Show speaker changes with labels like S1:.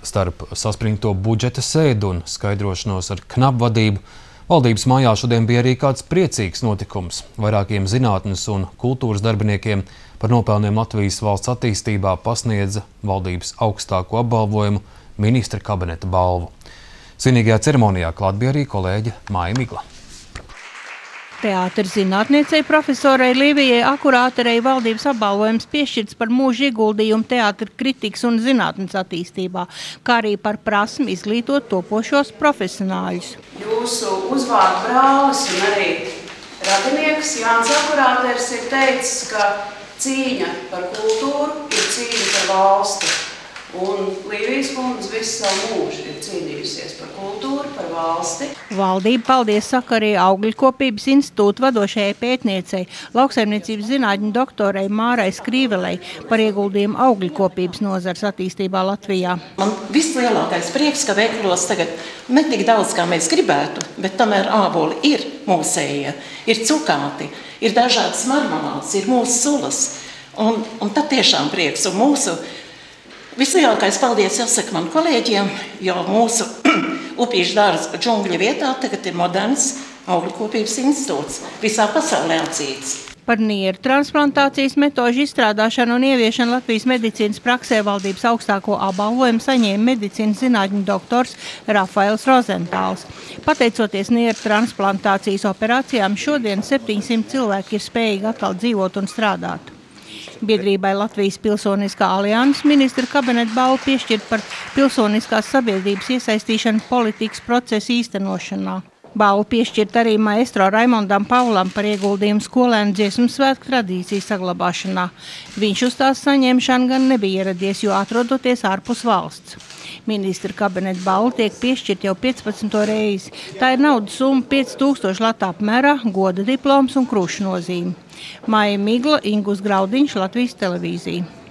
S1: Starp saspringto budžeta sēdu un skaidrošanos ar knapu vadību valdības mājā šodien bija arī kāds priecīgs notikums. Vairākiem zinātnes un kultūras darbiniekiem par nopelniem Latvijas valsts attīstībā pasniedza valdības augstāko apbalvojumu ministra kabineta balvu. Svinīgajā ceremonijā klāt bija arī kolēģe Māja Migla.
S2: Teātra zinātniecei profesorai Līvijai Akurāterei valdības apbalvojums piešķirts par mūža ieguldījumu teātra kritikas un zinātnes attīstībā, kā arī par prasmi izglītot topošos profesionāļus.
S3: Jūsu uzvārdu brālis un arī radinieks Jānis Akurāters ir teicis, ka cīņa par kultūru ir cīņa par valsti. Un Līvijas kundze visu savu mūžu ir cīnījusies par kultūru, par valsti.
S2: Valdība paldies saka arī Augļkopības institūta vadošajai pētniecei, lauksaimniecības zinātņu doktorei Mārai Skrīvelei par ieguldījumu augļkopības nozares attīstībā Latvijā.
S4: Man vislielākais prieks, ka veikalos tagad ne tik daudz, kā mēs gribētu, bet tomēr āboli ir mūsējie, ir cukāti, ir dažādas marmelādes, ir mūsu sulas. Un tad tiešām prieks. Un mūsu vislielākais paldies jāsaka man kolēģiem, jo mūsu Upīšu dārza džungļa vietā tagad ir moderns Augļkopības institūts, visā pasaulē atzīts.
S2: Par nieru transplantācijas metožu izstrādāšanu un ieviešanu Latvijas medicīnas praksē valdības augstāko apbalvojumu saņēma medicīnas zinātņu doktors Rafaels Rozentāls. Pateicoties nieru transplantācijas operācijām, šodien 700 cilvēki ir spējīgi atkal dzīvot un strādāt. Biedrībai Latvijas Pilsoniskā alianses ministra kabineta balvu piešķirt par pilsoniskās sabiedrības iesaistīšanu politikas procesu īstenošanā. Balvu piešķirt arī maestro Raimondam Paulam par ieguldījumu skolēnu dziesmu svētku tradīciju saglabāšanā. Viņš uz tās saņemšanu gan nebija ieradies, jo atrodoties ārpus valsts. Ministra kabineta balva tiek piešķirt jau 15. reizi. Tā ir naudas summa 5000 latu apmērā, goda diploms un krušu nozīme. Māja Migla, Ingus Graudiņš, Latvijas televīzija.